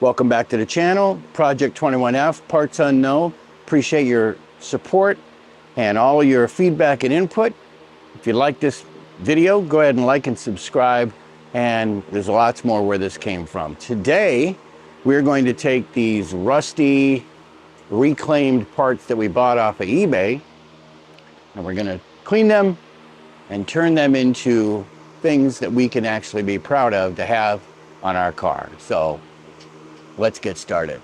Welcome back to the channel, Project 21F, Parts Unknown. Appreciate your support and all your feedback and input. If you like this video, go ahead and like and subscribe, and there's lots more where this came from. Today, we're going to take these rusty, reclaimed parts that we bought off of eBay, and we're gonna clean them and turn them into things that we can actually be proud of to have on our car. So let's get started.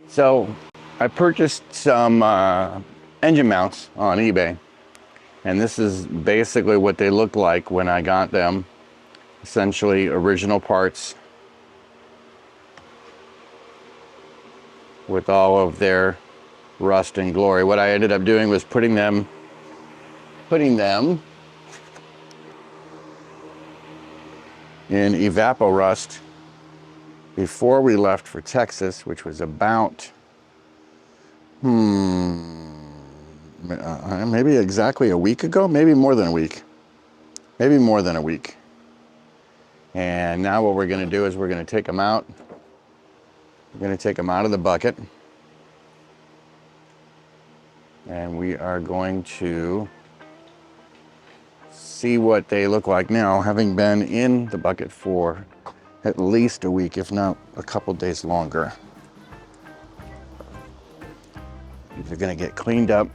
So I purchased some engine mounts on eBay, and this is basically what they look like when I got them. Essentially original parts with all of their rust and glory. What I ended up doing was putting them in evapo-rust before we left for Texas, which was about maybe exactly a week ago, maybe more than a week. And now what we're going to do is we're going to take them out. We're going to take them out of the bucket, and we are going to see what they look like now, having been in the bucket for at least a week, if not a couple days longer. They're going to get cleaned up.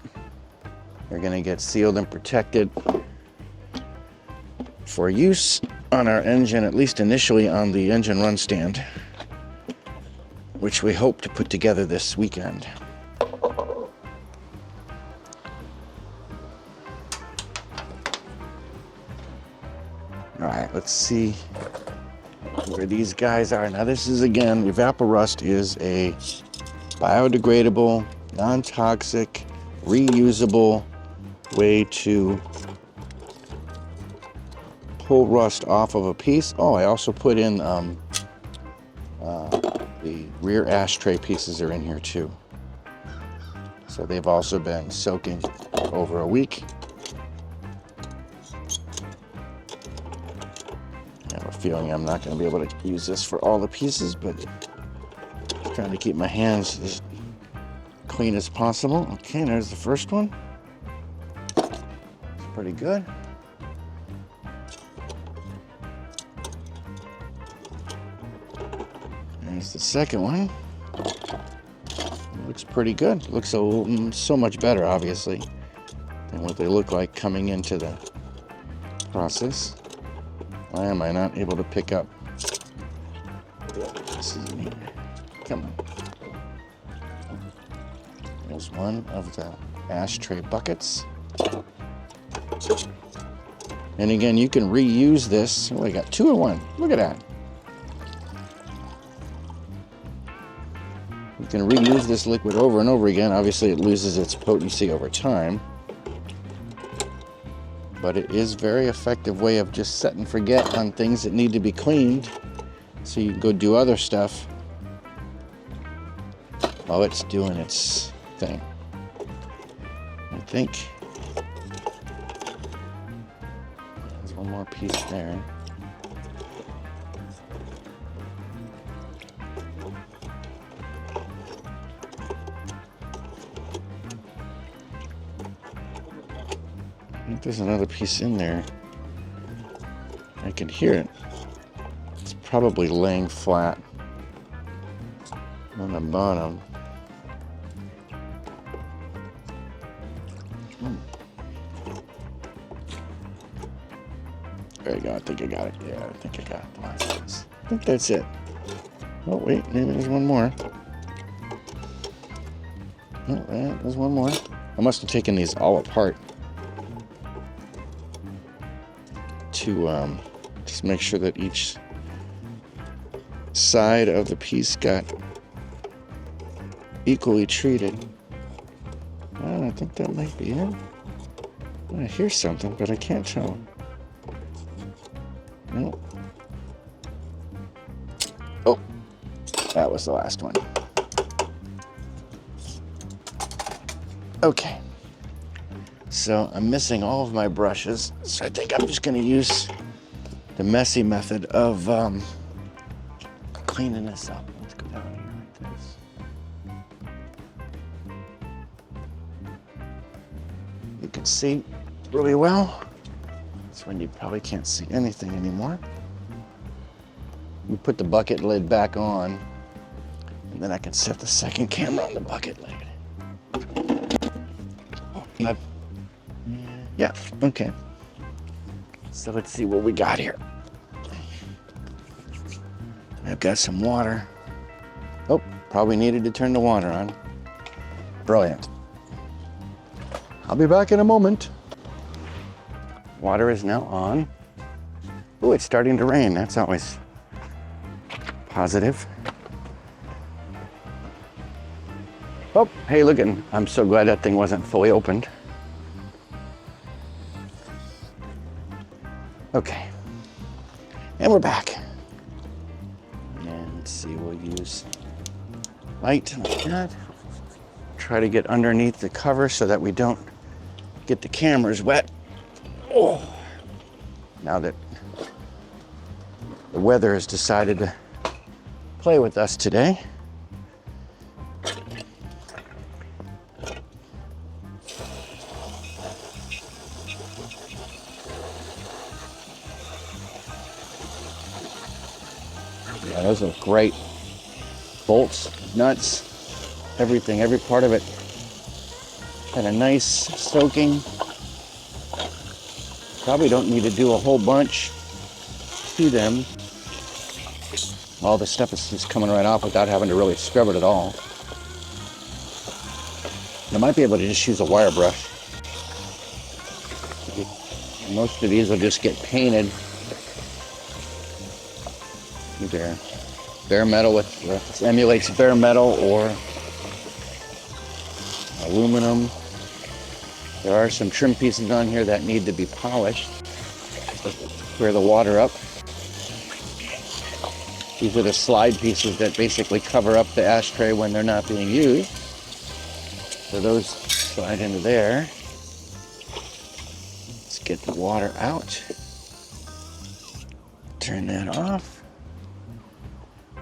They're going to get sealed and protected for use on our engine, at least initially on the engine run stand, which we hope to put together this weekend. All right, let's see where these guys are. Now this is, again, evapo-rust is a biodegradable, non-toxic, reusable way to pull rust off of a piece. Oh, I also put in the rear ashtray pieces are in here too. So they've also been soaking over a week. I have a feeling I'm not going to be able to use this for all the pieces, but I'm trying to keep my hands as clean as possible. Okay, there's the first one. It's pretty good. There's the second one. It looks pretty good. Looks so much better, obviously, than what they look like coming into the process. Why am I not able to pick up? This is me. Come on. There's one of the ashtray buckets. And again, you can reuse this. Oh, I got two in one. Look at that. You can reuse this liquid over and over again. Obviously, it loses its potency over time, but it is a very effective way of just set and forget on things that need to be cleaned, so you can go do other stuff while it's doing its thing. I think there's one more piece there. I think there's another piece in there. I can hear it. It's probably laying flat on the bottom. There you go. I think I got it. Yeah, I think I got it. I think that's it. Oh, wait. Maybe there's one more. Oh, yeah, there's one more. I must have taken these all apart to just make sure that each side of the piece got equally treated. I think that might be it. I hear something, but I can't tell. Nope. Oh, that was the last one. Okay. So I'm missing all of my brushes, so I think I'm just going to use the messy method of cleaning this up. Let's go down here like this. You can see really well. That's when you probably can't see anything anymore. We put the bucket lid back on, and then I can set the second camera on the bucket lid. Yeah, okay. So let's see what we got here. I've got some water. Oh, probably needed to turn the water on. Brilliant. I'll be back in a moment. Water is now on. Oh, it's starting to rain. That's always positive. Oh, hey, look, I'm so glad that thing wasn't fully opened. Okay, and we're back. And let's see, we'll use light like that. Try to get underneath the cover so that we don't get the cameras wet. Oh, now that the weather has decided to play with us today. Yeah, those are great. Bolts, nuts, everything, every part of it had a nice soaking. Probably don't need to do a whole bunch to them. All the stuff is just coming right off without having to really scrub it at all. I might be able to just use a wire brush. Most of these will just get painted. Either bare metal with emulates bare metal or aluminum. There are some trim pieces on here that need to be polished to clear the water up. These are the slide pieces that basically cover up the ashtray when they're not being used. So those slide into there. Let's get the water out. Turn that off.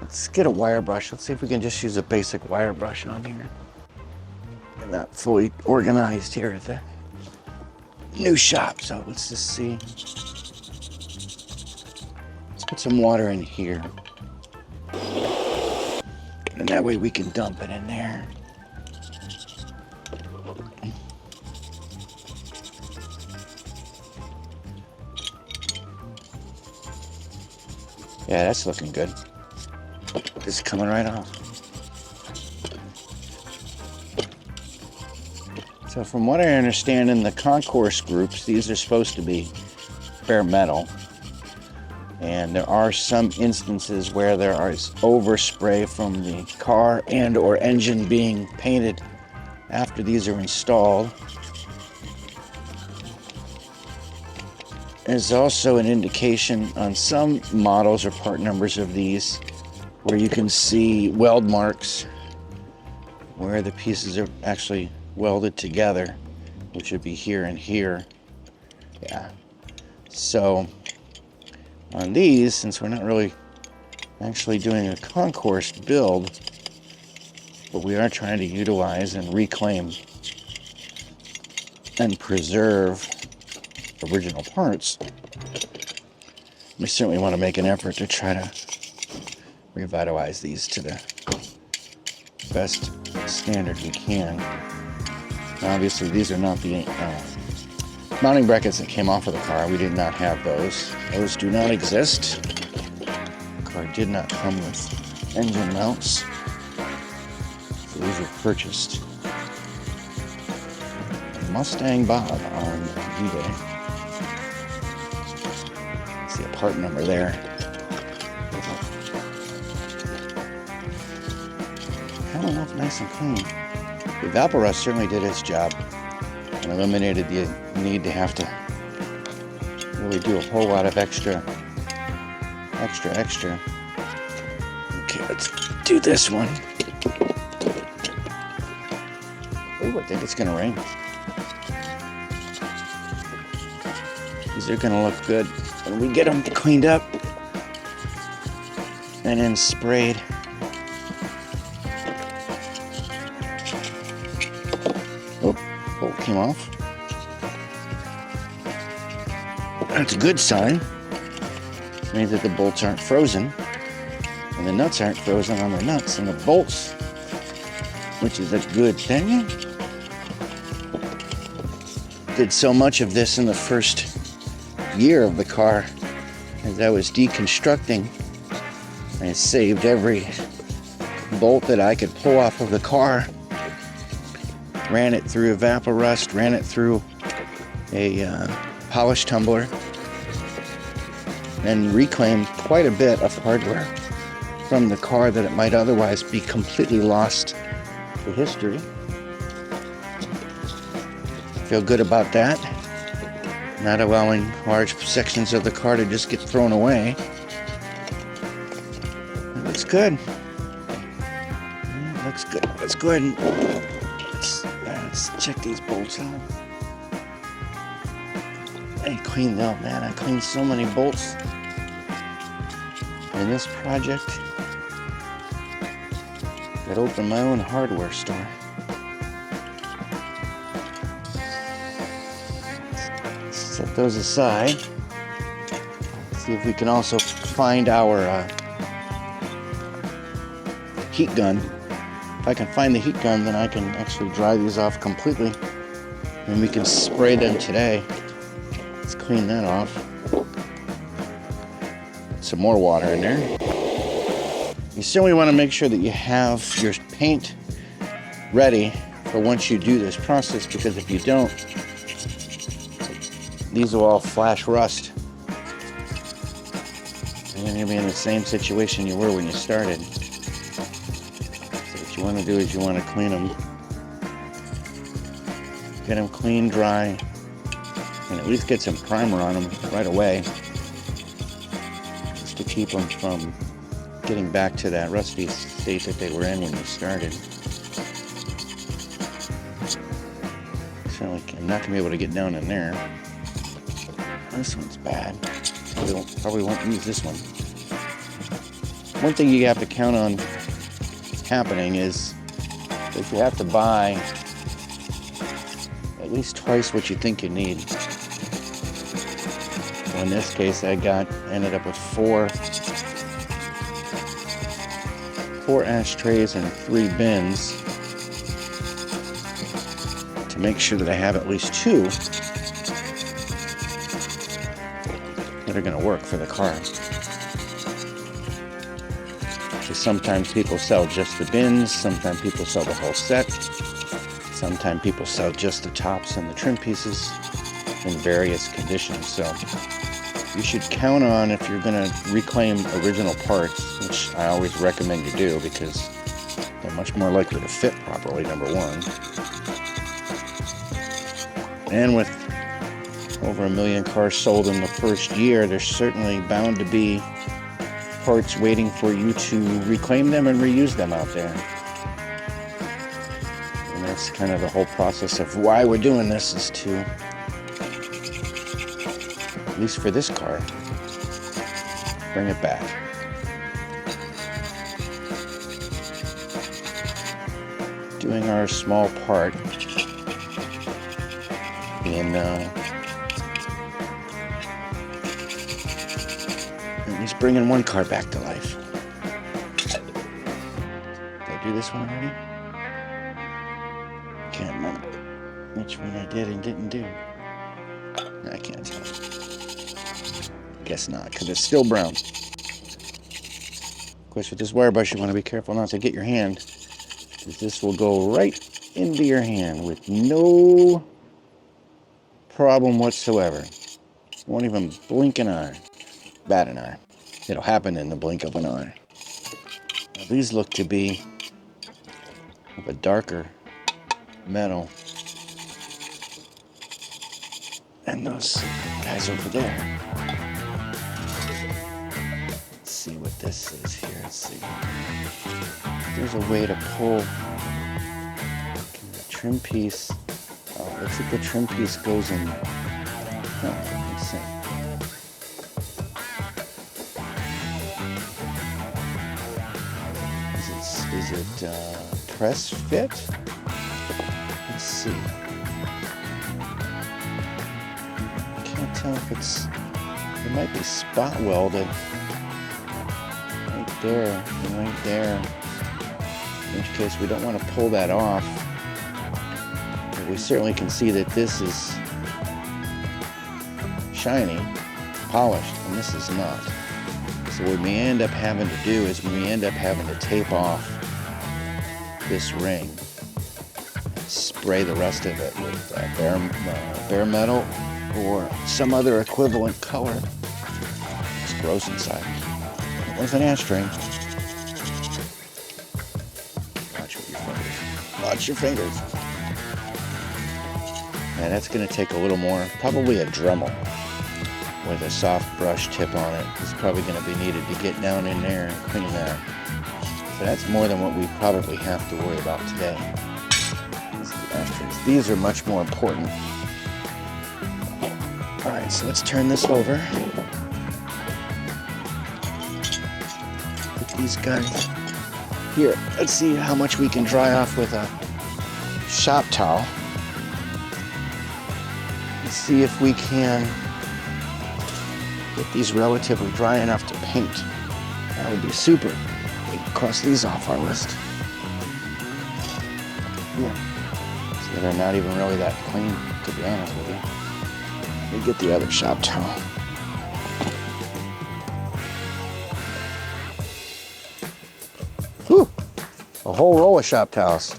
Let's get a wire brush. Let's see if we can just use a basic wire brush on here. I'm not fully organized here at the new shop, so let's just see. Let's put some water in here. And that way we can dump it in there. Yeah, that's looking good. This is coming right off. So from what I understand in the concourse groups, these are supposed to be bare metal. And there are some instances where there is overspray from the car and or engine being painted after these are installed. There's also an indication on some models or part numbers of these where you can see weld marks where the pieces are actually welded together, which would be here and here. Yeah. So on these, since we're not really actually doing a concourse build, but we are trying to utilize and reclaim and preserve original parts, we certainly want to make an effort to try to revitalize these to the best standard we can. Now, obviously, these are not the mounting brackets that came off of the car. We did not have those. Those do not exist. The car did not come with engine mounts. So these were purchased Mustang Bob on eBay. See a part number there. Hell enough, nice and clean. The Vapor Rust certainly did its job and eliminated the need to have to really do a whole lot of extra. Okay, let's do this one. Ooh, I think it's gonna rain. These are gonna look good when we get them cleaned up and then sprayed. Oh, bolt came off. That's a good sign. It means that the bolts aren't frozen and the nuts aren't frozen on the nuts and the bolts, which is a good thing. Did so much of this in the first year of the car as I was deconstructing. I saved every bolt that I could pull off of the car, ran it through a Vapor Rust, ran it through a polish tumbler, and reclaimed quite a bit of hardware from the car that it might otherwise be completely lost to history. Feel good about that. Not allowing large sections of the car to just get thrown away. It looks good. It looks good. Let's go ahead and let's check these bolts out. I cleaned out, man. I cleaned so many bolts in this project that opened my own hardware store. Set those aside. See if we can also find our heat gun. If I can find the heat gun, then I can actually dry these off completely and we can spray them today. Let's clean that off. Some more water in there. You certainly want to make sure that you have your paint ready for once you do this process, because if you don't, these will all flash rust. And you're going to be in the same situation you were when you started. So what you want to do is you want to clean them. Get them clean, dry, and at least get some primer on them right away, just to keep them from getting back to that rusty state that they were in when you started. Certainly, I'm not going to be able to get down in there. This one's bad. Probably won't use this one. One thing you have to count on happening is if you have to buy at least twice what you think you need. So in this case, I ended up with four ashtrays and 3 bins to make sure that I have at least 2 that are going to work for the car. So sometimes people sell just the bins, sometimes people sell the whole set, sometimes people sell just the tops and the trim pieces in various conditions. So you should count on, if you're going to reclaim original parts, which I always recommend you do because they're much more likely to fit properly, number one. And with over 1 million cars sold in the first year, there's certainly bound to be parts waiting for you to reclaim them and reuse them out there. And that's kind of the whole process of why we're doing this, is to, at least for this car, bring it back. Doing our small part in at least bringing one car back to life. Did I do this one already? Can't remember which one I did and didn't do. I can't tell. Guess not, because it's still brown. Of course, with this wire brush, you want to be careful not to get your hand, because this will go right into your hand with no problem whatsoever. Won't even blink an eye. bat an eye. It'll happen in the blink of an eye. Now, these look to be of a darker metal. And those guys over there. Let's see what this is here. Let's see. There's a way to pull the trim piece. Oh, looks like the trim piece goes in. Oh, let's see. Is it press fit? Let's see. Can't tell if it's. It might be spot welded. Right there, and right there. In which case, we don't want to pull that off. But we certainly can see that this is shiny, polished, and this is not. So what we end up having to do is we end up having to tape off this ring, spray the rest of it with bare metal or some other equivalent color. It's gross inside. There's an ashtray. Watch with your fingers. Watch your fingers. And that's going to take a little more, probably a Dremel with a soft brush tip on it. It's probably going to be needed to get down in there and clean that. So that's more than what we probably have to worry about today. These are much more important. All right, so let's turn this over. Put these guys here. Let's see how much we can dry off with a shop towel. Let's see if we can get these relatively dry enough to paint. That would be super. We can cross these off our list. Yeah. So they're not even really that clean, to be honest with you. Let me get the other shop towel. Whew! A whole roll of shop towels.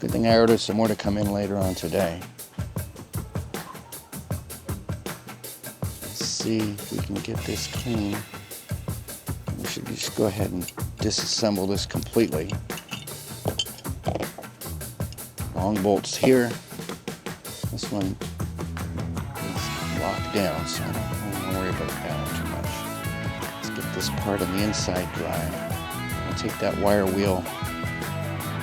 Good thing I ordered some more to come in later on today. Let's see if we can get this clean. We should just go ahead and disassemble this completely. Long bolts here. This one is locked down, so I don't want to worry about that too much. Let's get this part on the inside dry. I'll take that wire wheel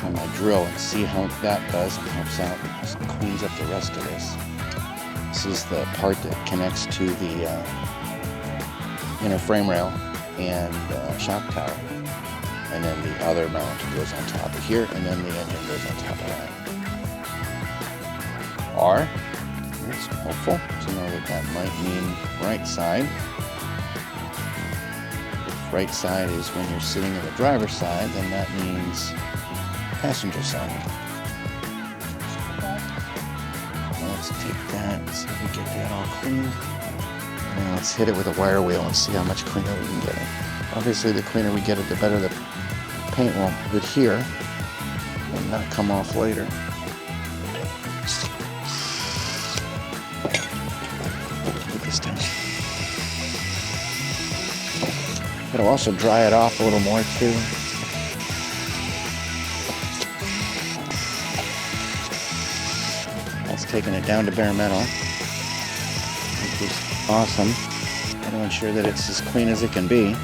on my drill and see how that does and helps out. Just cleans up the rest of this. This is the part that connects to the inner frame rail and shock tower. And then the other mount goes on top of here, and then the engine goes on top of that. R, it's helpful to know that that might mean right side. If right side is when you're sitting in the driver's side, then that means passenger side. Let's take that and see if we get that all clean. And let's hit it with a wire wheel and see how much cleaner we can get it. Obviously, the cleaner we get it, the better the paint will adhere and not come off later. This time. It'll also dry it off a little more too. That's taking it down to bare metal, which is awesome. I want to ensure that it's as clean as it can be.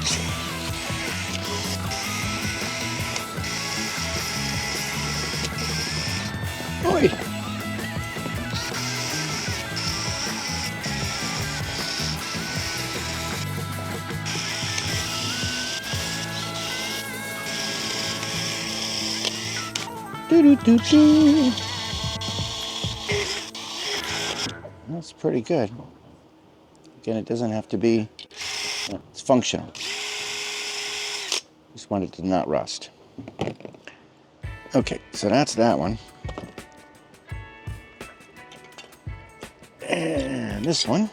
Oi! Do-do-do-do. That's pretty good. Again, it doesn't have to be, it's functional. Just want it to not rust. Okay, so that's that one. And this one,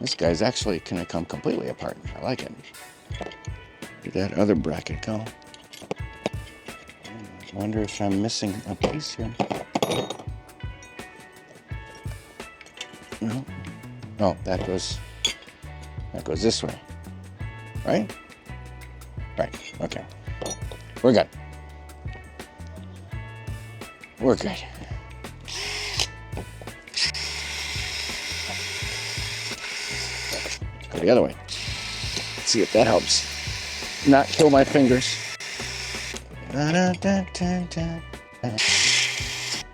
this guy's actually gonna come completely apart. I like it. Did that other bracket go? I wonder if I'm missing a piece here. No. Oh, that goes That goes this way, right? Right, okay. We're good. We're good. Let's go the other way. Let's see if that helps. Not kill my fingers.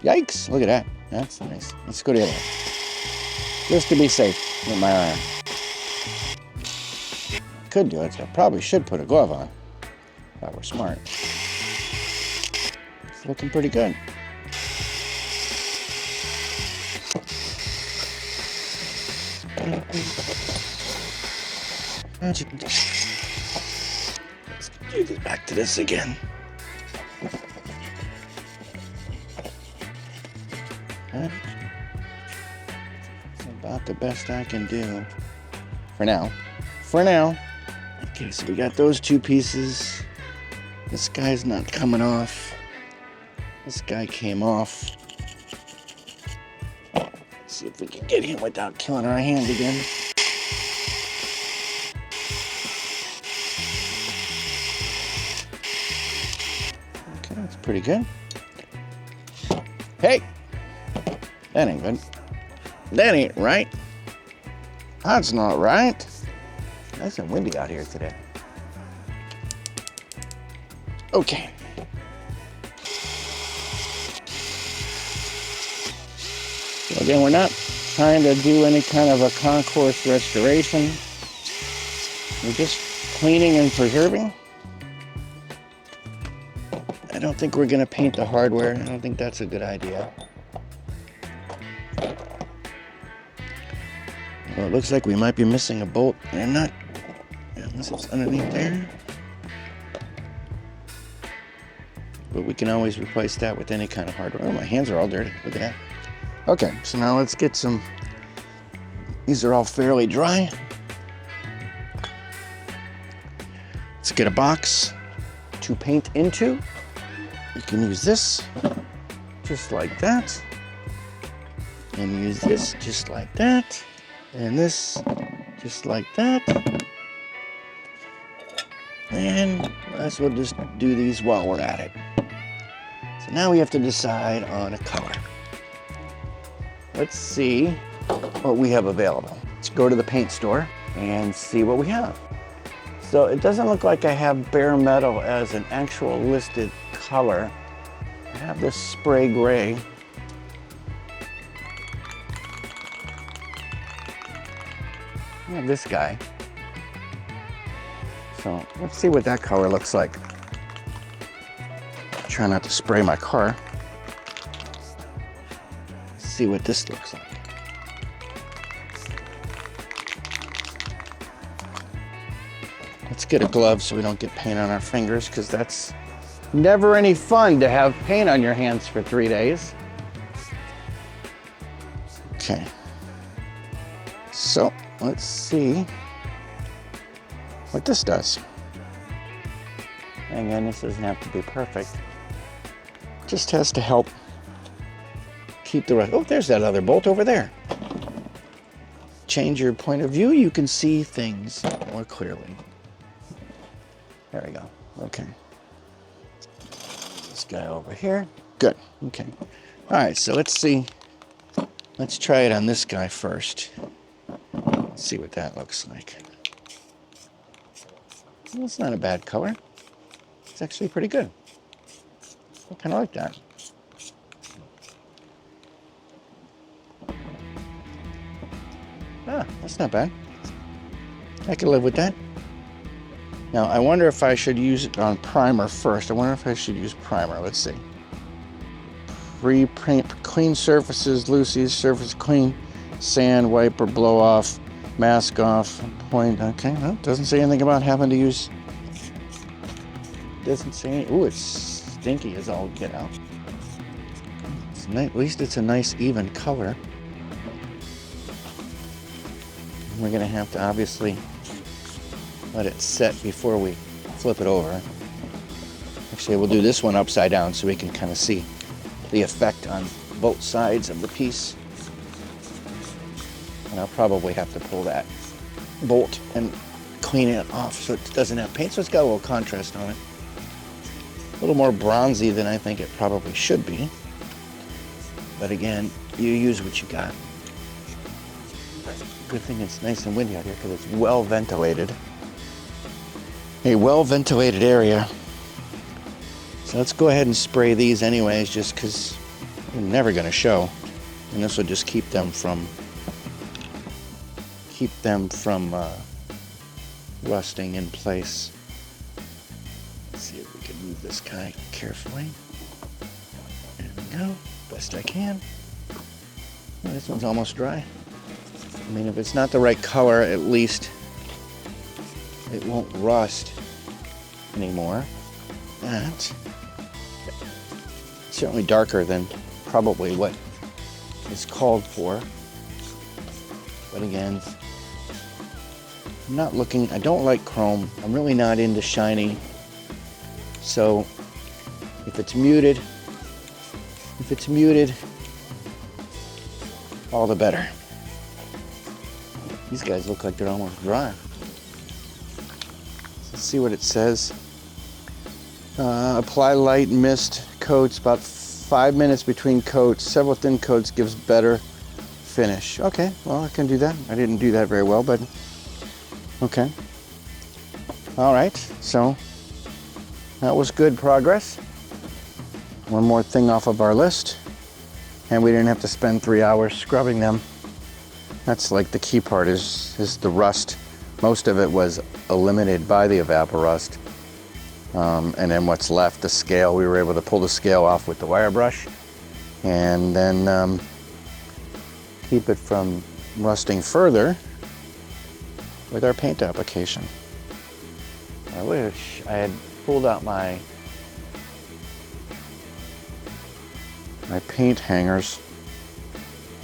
Yikes, look at that. That's nice. Let's go the other way. Just to be safe with my arm. Could do it, so I probably should put a glove on. If I were smart. It's looking pretty good. Let's do this back to this again. That's about the best I can do for now. For now. Okay, so we got those two pieces. This guy's not coming off. This guy came off. Let's see if we can get him without killing our hand again. Okay, that's pretty good. Hey! That ain't good. That ain't right. That's not right. Nice and windy out here today. Okay. So again, we're not trying to do any kind of a concourse restoration. We're just cleaning and preserving. I don't think we're going to paint the hardware. I don't think that's a good idea. Well, it looks like we might be missing a bolt. And not, unless it's underneath there. But we can always replace that with any kind of hardware. Oh, my hands are all dirty. Look at that. Okay, so now let's get some. These are all fairly dry. Let's get a box to paint into. You can use this just like that. And use this just like that. And this just like that. And might as well just do these while we're at it. So now we have to decide on a color. Let's see what we have available. Let's go to the paint store and see what we have. So it doesn't look like I have bare metal as an actual listed color. I have this spray gray. I have this guy. So let's see what that color looks like. Try not to spray my car. See what this looks like. Let's get a glove so we don't get paint on our fingers, because that's never any fun to have paint on your hands for 3 days. Okay. So let's see what this does. And again, this doesn't have to be perfect. Just has to help keep the rest. Oh, there's that other bolt over there. Change your point of view, you can see things more clearly. There we go. Okay. This guy over here. Good. Okay. All right, so let's see. Let's try it on this guy first. Let's see what that looks like. Well, it's not a bad color. It's actually pretty good. I kind of like that. Ah, that's not bad. I can live with that. Now, I wonder if I should use it on primer first. I wonder if I should use primer. Let's see. Pre-paint, clean surfaces, loosies, surface clean, sand, wiper, blow off, mask off, point. Okay, well, doesn't say anything about having to use. Doesn't say any. Ooh, it's stinky as all get out. It's nice, at least it's a nice even color. We're gonna have to obviously let it set before we flip it over. Actually, we'll do this one upside down so we can kind of see the effect on both sides of the piece. And I'll probably have to pull that bolt and clean it off so it doesn't have paint. So it's got a little contrast on it. A little more bronzy than I think it probably should be. But again, you use what you got. Good thing it's nice and windy out here because it's well ventilated. A well ventilated area. So let's go ahead and spray these anyways, just because they're never going to show. And this will just keep them from rusting in place. Let's see if we can move this guy carefully. There we go, best I can. Well, this one's almost dry. I mean, if it's not the right color, at least it won't rust anymore. That's certainly darker than probably what is called for. But again, I'm not looking, I don't like chrome. I'm really not into shiny. So if it's muted, all the better. These guys look like they're almost dry. Let's see what it says. Apply light mist coats, about 5 minutes between coats. Several thin coats gives better finish. Okay, well, I can do that. I didn't do that very well, but okay. All right, so that was good progress. One more thing off of our list, and we didn't have to spend 3 hours scrubbing them. That's like the key part is the rust. Most of it was eliminated by the evaporust. And then what's left, the scale, we were able to pull the scale off with the wire brush and then keep it from rusting further with our paint application. I wish I had pulled out my paint hangers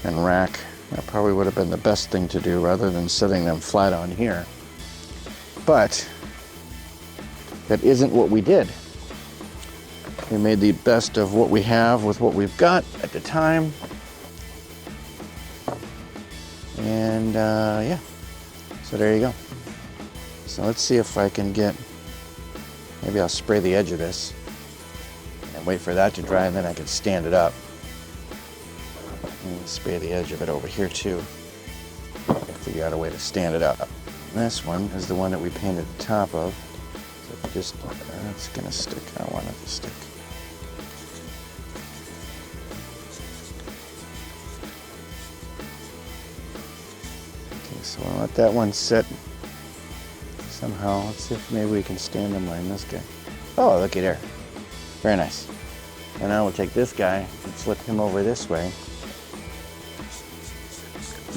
and rack. That probably would have been the best thing to do rather than setting them flat on here. But that isn't what we did. We made the best of what we have with what we've got at the time. And yeah, so there you go. So let's see if I can get, maybe I'll spray the edge of this and wait for that to dry, and then I can stand it up. And spray the edge of it over here too. Figure out a way to stand it up. This one is the one that we painted the top of. So just, it's gonna stick. I don't want it to stick. Okay, so I'll let that one sit somehow. Let's see if maybe we can stand him on this guy. Oh, looky there. Very nice. And now we'll take this guy and flip him over this way.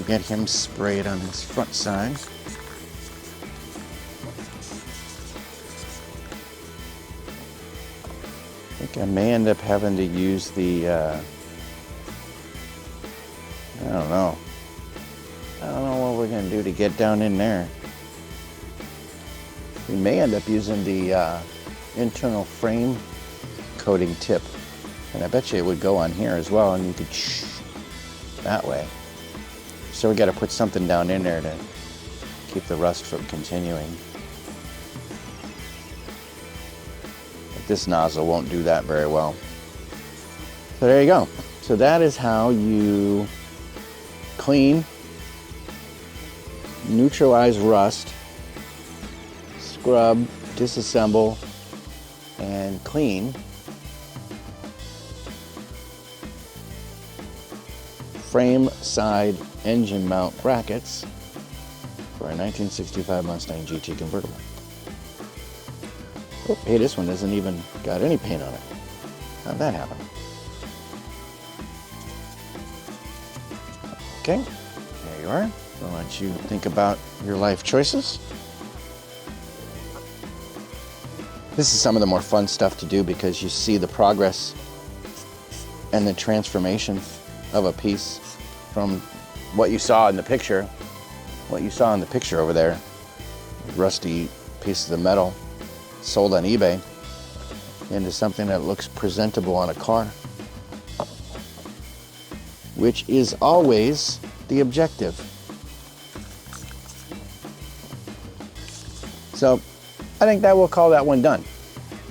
Get him sprayed on his front side. I think I may end up having to use the, I don't know what we're going to do to get down in there. We may end up using the internal frame coating tip. And I bet you it would go on here as well, and you could that way. So we got to put something down in there to keep the rust from continuing. But this nozzle won't do that very well. So there you go. So that is how you clean, neutralize rust, scrub, disassemble, and clean frame side engine mount brackets for a 1965 Mustang GT Convertible. Oh, hey, this one hasn't even got any paint on it. How'd that happen? Okay, there you are. I'll let you think about your life choices. This is some of the more fun stuff to do because you see the progress and the transformation of a piece from what you saw in the picture, over there, rusty piece of the metal sold on eBay, into something that looks presentable on a car, which is always the objective. So I think that we'll call that one done.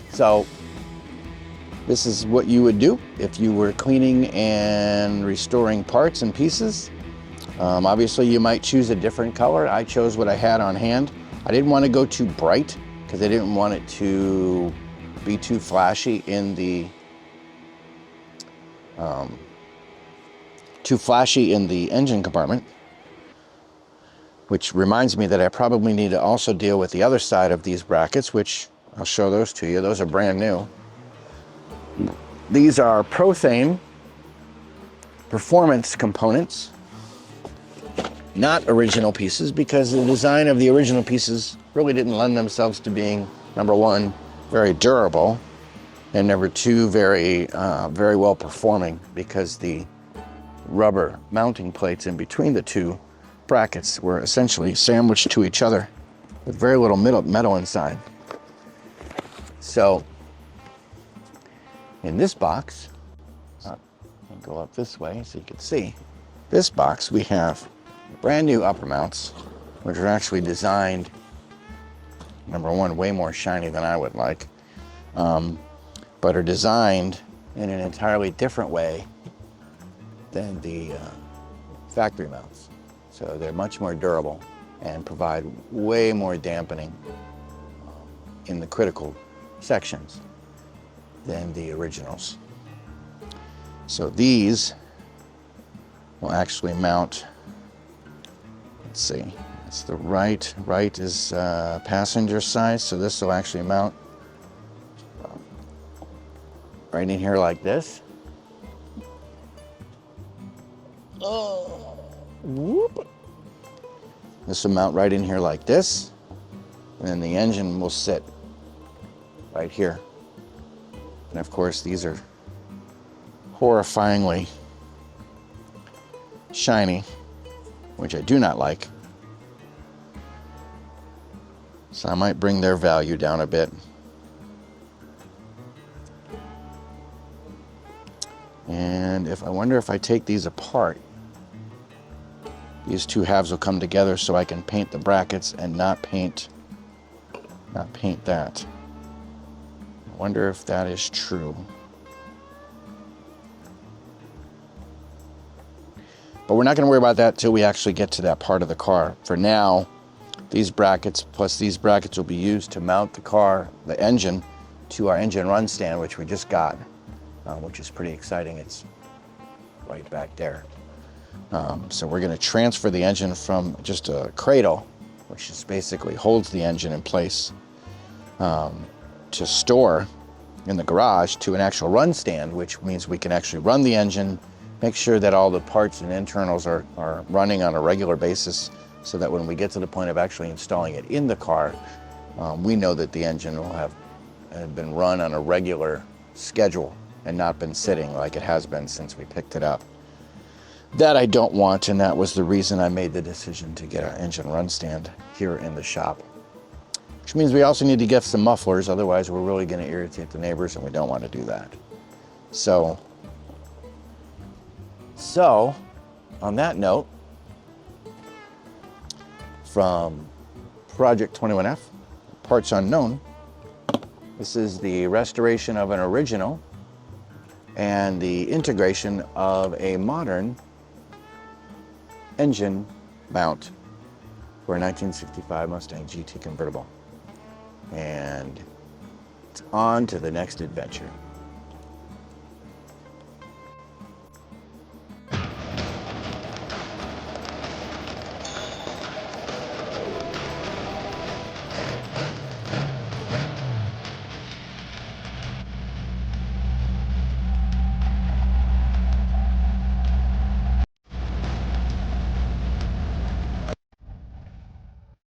So this is what you would do if you were cleaning and restoring parts and pieces. Obviously you might choose a different color. I chose what I had on hand. I didn't want to go too bright because I didn't want it to be too flashy in the engine compartment. Which reminds me that I probably need to also deal with the other side of these brackets, which I'll show those to you. Those are brand new. These are Prothane performance components, not original pieces, because the design of the original pieces really didn't lend themselves to being, number one, very durable, and number two, very well performing, because the rubber mounting plates in between the two brackets were essentially sandwiched to each other with very little metal inside. So in this box, I'll go up this way so you can see, this box we have brand new upper mounts, which are actually designed, number one, way more shiny than I would like, but are designed in an entirely different way than the factory mounts. So they're much more durable and provide way more dampening in the critical sections than the originals. So these will actually mount, let's see, it's the right is passenger side, so this will actually mount right in here like this. Oh, whoop. This will mount right in here like this, and then the engine will sit right here. And of course, these are horrifyingly shiny, which I do not like. So I might bring their value down a bit. And I wonder if I take these apart, these two halves will come together so I can paint the brackets and not paint that. I wonder if that is true. But we're not going to worry about that till we actually get to that part of the car. For now, these brackets plus these brackets will be used to mount the engine, to our engine run stand, which we just got, which is pretty exciting. It's right back there. So we're going to transfer the engine from just a cradle, which just basically holds the engine in place, to store in the garage, to an actual run stand, which means we can actually run the engine, make sure that all the parts and internals are running on a regular basis, so that when we get to the point of actually installing it in the car, we know that the engine will have been run on a regular schedule and not been sitting like it has been since we picked it up. That I don't want, and that was the reason I made the decision to get our engine run stand here in the shop. Which means we also need to get some mufflers, otherwise we're really going to irritate the neighbors, and we don't want to do that. So on that note, from Project 21F, Parts Unknown, this is the restoration of an original and the integration of a modern engine mount for a 1965 Mustang GT Convertible. And it's on to the next adventure.